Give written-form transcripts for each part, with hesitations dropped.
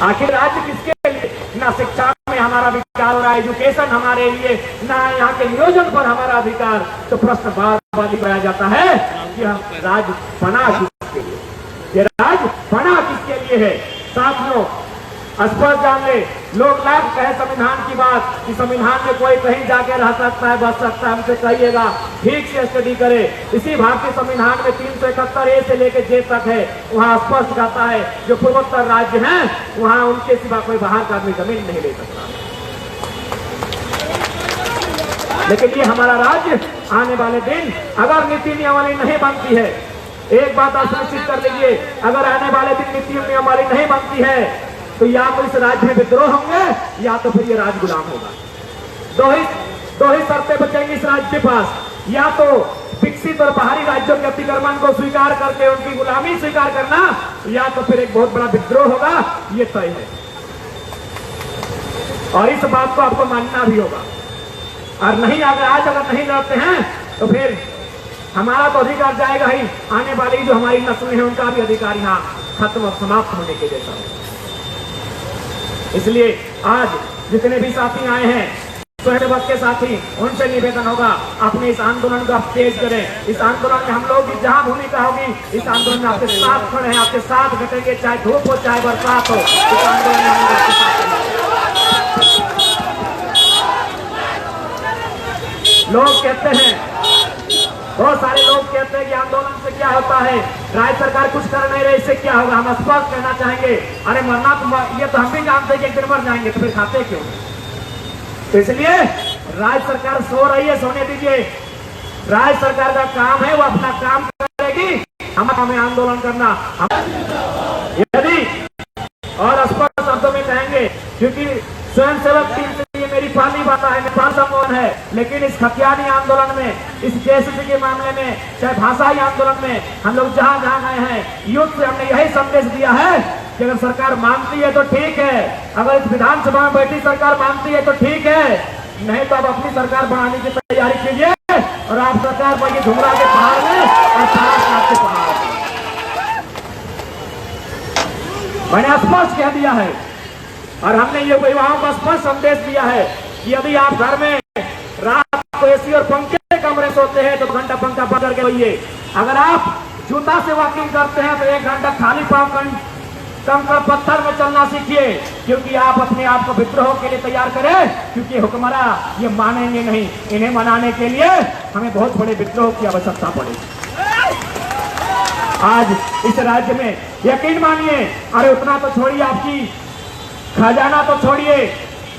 आखिर राज्य किसके लिए? ना शिक्षा में हमारा विकास हो रहा है, एजुकेशन हमारे लिए, ना यहाँ के नियोजन पर हमारा अधिकार। तो प्रश्न बार बार कराया जाता है कि हम राज्य बना किसके लिए, ये राज्य बना किसके लिए है। साथियों, स्पष्ट जान ले, लोग लाभ कहे संविधान की बात कि संविधान में कोई कहीं जाके रह सकता है, बच सकता है, हमसे कहिएगा, ठीक से स्टडी करे। इसी भारतीय संविधान में 371 ए से लेकर जे तक है, वहाँ स्पष्ट कहता है जो पूर्वोत्तर राज्य हैं वहाँ उनके सिवा कोई बाहर का आदमी जमीन नहीं ले सकता। लेकिन ये हमारा राज्य आने वाले दिन अगर नीति नियमावली नहीं बनती है, एक बात आप सुनिश्चित कर लीजिए, अगर आने वाले दिन नीति नियमावली नहीं बनती है तो या तो इस राज्य में विद्रोह होंगे या तो फिर ये राज्य गुलाम होगा। दो ही शर्तें बचेंगी इस राज्य के पास, या तो विकसित और बाहरी राज्यों के अतिक्रमण को स्वीकार करके उनकी गुलामी स्वीकार करना, या तो फिर एक बहुत बड़ा विद्रोह होगा, ये तय है। और इस बात को आपको मानना भी होगा। और नहीं, अगर नहीं लड़ते हैं तो फिर हमारा तो अधिकार जाएगा ही, आने वाली जो हमारी नस्लें हैं उनका भी अधिकार यहाँ खत्म और समाप्त होने के जैसा है। इसलिए आज जितने भी साथी आए हैं, स्वयंसेवक के साथी, उनसे निवेदन होगा अपने इस आंदोलन को आप तेज करें। इस आंदोलन में हम लोग की जहां भूमिका होगी, इस आंदोलन में आपके साथ खड़े हैं, आपके साथ घटेंगे, चाहे धूप हो चाहे बरसात हो, इस आंदोलन में हम लोग आपके साथ हैं। लोग कहते हैं, बहुत सारे लोग कहते हैं कि आंदोलन से क्या होता है, राज्य सरकार कुछ कर नहीं रही, इससे क्या होगा। हम स्पष्ट कहना चाहेंगे, अरे मरना तो ये तो हम भी जानते हैं कि एक दिन मर जाएंगे, तो फिर खाते क्यों? तो इसलिए राज्य सरकार सो रही है, सोने दीजिए। राज्य सरकार का काम है, वो अपना काम करेगी, हमें आंदोलन करना। यदि और स्पष्ट शब्दों में कहेंगे, क्योंकि स्वयंसेवक टीम से ये मेरी पहली बात है, नेपाल संबोधन है, लेकिन इस खतियानी आंदोलन में, इस जेएसएससी के मामले में, चाहे भाषाई आंदोलन में, हम लोग जहां जहां गए हैं, यूथ से हमने यही संदेश दिया है कि अगर सरकार मानती है तो ठीक है, अगर इस विधानसभा में बैठी सरकार मानती है तो ठीक है, नहीं तो आप अपनी सरकार बनाने की तैयारी कीजिए और आप सरकार पर झुमरा के पहाड़ में और सारनाथ के पहाड़ में। मैंने स्पष्ट कह दिया है और हमने ये युवाओं को स्पष्ट संदेश दिया है कि यदि आप घर में रात को एसी और पंखे के कमरे सोते हैं तो घंटा पंखा बंद करके रहिए। अगर आप जूता से वॉकिंग करते हैं तो 1 घंटा खाली पांव कंकड़ पत्थर में चलना सीखिए, क्योंकि आप अपने आप को विद्रोह के लिए तैयार करें, क्योंकि हुक्मरां ये मानेंगे नहीं। इन्हें मनाने के लिए हमें बहुत बड़े विद्रोह की आवश्यकता पड़ेगी। आज इस राज्य में यकीन मानिए, अरे उतना तो छोड़िए, आपकी खजाना तो छोड़िए,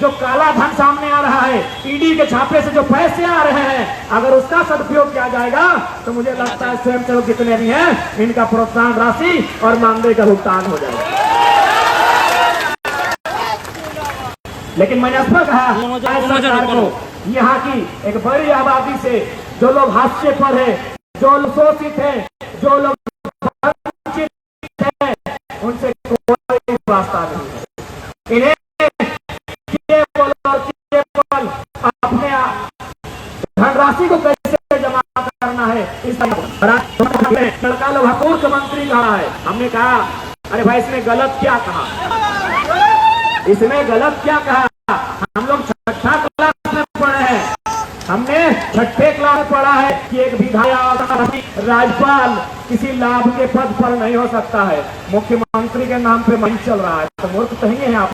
जो काला धन सामने आ रहा है, ईडी के छापे से जो पैसे आ रहे हैं, अगर उसका सदुपयोग किया जाएगा तो मुझे लगता है स्वयंसेवक जितने भी हैं इनका प्रोत्साहन राशि और मानदेय का भुगतान हो जाएगा। लेकिन मैंने स्पष्ट कहा सरकार को, यहाँ की एक बड़ी आबादी से जो लोग हाशिए पर है, जो लोग शोषित है, जो लोग वंचित है, उनसे कोई वास्ता नहीं है। इन्हें केवल अपने धनराशि को कैसे जमा करना है, इस लड़का लोग हकूक मंत्री कहा है। हमने कहा, अरे भाई इसमें गलत क्या कहा, इसमें गलत क्या कहा? हम लोग छठा क्लास में पढ़े हैं, हमने छठे क्लास में पढ़ा है कि एक विधायक राज्यपाल किसी लाभ के पद पर नहीं हो सकता है, मुख्यमंत्री के नाम पे मंच चल रहा है। तो मूर्ख तो नहीं है आप।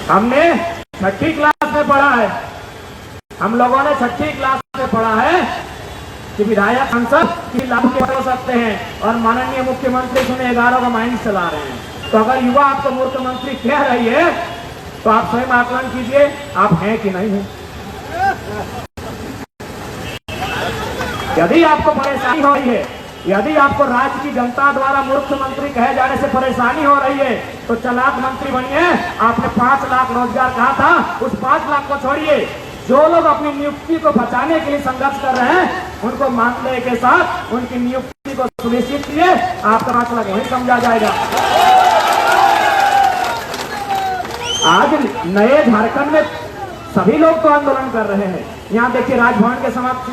हमने छठी क्लास में पढ़ा है, हम लोगों ने छठी क्लास में पढ़ा है कि विधायक सांसद किसी लाभ के पद हो सकते हैं और माननीय मुख्यमंत्री सुने 11 का माइंड चला रहे हैं। तो अगर युवा आपको मुख्यमंत्री कह रही है तो आप स्वयं आकलन कीजिए, आप हैं कि नहीं हैं। यदि आपको परेशानी हो रही है, यदि आपको राज्य की जनता द्वारा मुख्यमंत्री कहे जाने से परेशानी हो रही है तो चालाक मंत्री बनिए। आपने 5 लाख रोजगार कहा था, उस 5 लाख को छोड़िए। जो लोग अपनी नियुक्ति को बचाने के लिए संघर्ष कर रहे हैं उनको मानदेय के साथ उनकी नियुक्ति को सुनिश्चित किए, आपका 5 लाख वहीं समझा जाएगा। आज नए झारखंड में सभी लोग तो आंदोलन कर रहे हैं। यहाँ देखिए राजभवन के समक्ष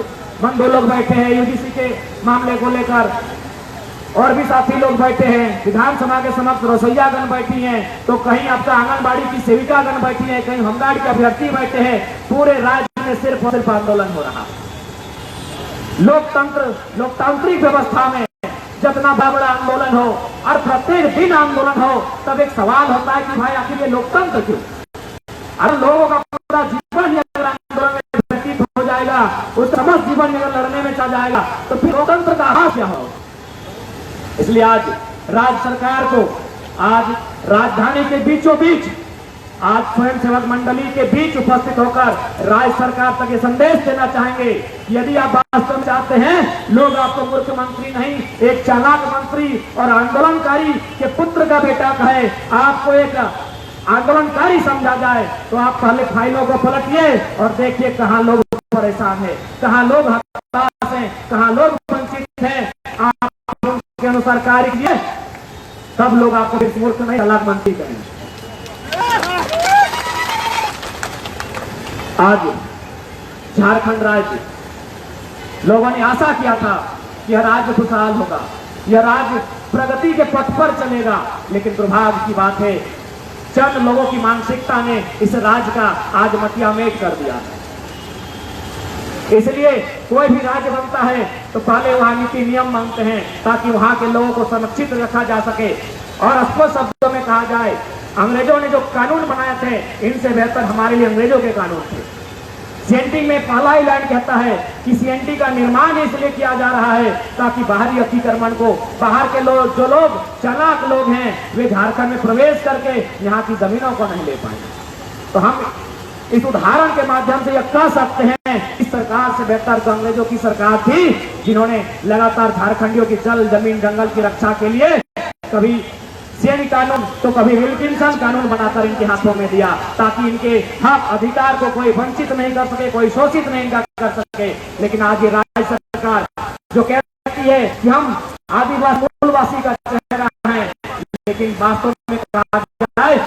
2 लोग बैठे हैं यूजीसी के मामले को लेकर। और भी साथी लोग बैठे हैं, विधानसभा के समक्ष रसोईयागण बैठी हैं, तो कहीं आपका आंगनबाड़ी की सेविकागण बैठी है, कहीं होमगार्ड के अभ्यर्थी बैठे हैं। पूरे राज्य में सिर्फ और सिर्फ आंदोलन हो रहा। लोकतांत्रिक व्यवस्था में जितना बड़ा आंदोलन हो और प्रत्येक दिन आंदोलन हो, तब एक सवाल होता है कि भाई आखिर ये लोकतंत्र क्यों? अरे लोगों का पूरा जीवन अगर आंदोलन में व्यतीत हो जाएगा, उस समस्त जीवन अगर लड़ने में चला जाएगा, तो फिर लोकतंत्र का आभास क्या हो? इसलिए आज राज्य सरकार को, आज राजधानी के बीचों बीच, आज स्वयंसेवक मंडली के बीच उपस्थित होकर राज्य सरकार तक ये संदेश देना चाहेंगे, यदि आप वास्तव में चाहते हैं लोग आपको मूर्ख मंत्री नहीं, एक चालाक मंत्री और आंदोलनकारी के पुत्र का बेटा कहे, आपको एक आंदोलनकारी समझा जाए, तो आप पहले फाइलों को पलटिए और देखिए कहां लोग परेशान है, कहां लोग हताश हैं, कहां लोग वंचित हैं। आप के अनुसार कार्य किए, तब लोग आपको मूर्ख नहीं चालाक मंत्री कहेंगे। आज झारखंड राज्य, लोगों ने आशा किया था कि यह राज्य खुशहाल होगा, यह राज्य प्रगति के पथ पर चलेगा, लेकिन दुर्भाग्य की बात है चंद लोगों की मानसिकता ने इस राज्य का आज मटियामेट कर दिया। इसलिए कोई भी राज्य बनता है तो पहले वहां नीति नियम मांगते हैं ताकि वहां के लोगों को संरक्षित रखा जा सके। और स्पष्ट शब्दों में कहा जाए, अंग्रेजों ने जो कानून बनाए थे, इनसे बेहतर हमारे लिए अंग्रेजों के कानून थे। सीएनटी में पहला ही लाइन कहता है कि सीएनटी का निर्माण इसलिए किया जा रहा है ताकि बाहरी अतिक्रमण को, बाहर के लोग, जो लोग चालाक लोग हैं, वे झारखंड में प्रवेश करके यहाँ की जमीनों को नहीं ले पाए। तो हम इस उदाहरण के माध्यम से यह कह सकते हैं, इस सरकार से बेहतर तो अंग्रेजों की सरकार थी, जिन्होंने लगातार झारखंडियों की जल, जमीन, जंगल की रक्षा के लिए कभी सीएनटी कानून तो कभी विल्किंसन कानून बनाकर इनके हाथों में दिया, ताकि इनके हक अधिकार को कोई वंचित नहीं कर सके, कोई शोषित नहीं कर सके। लेकिन आज ये राज्य सरकार जो कहती है कि हम आदिवासी मूलवासी का चेहरा है, लेकिन वास्तव में कहा जाए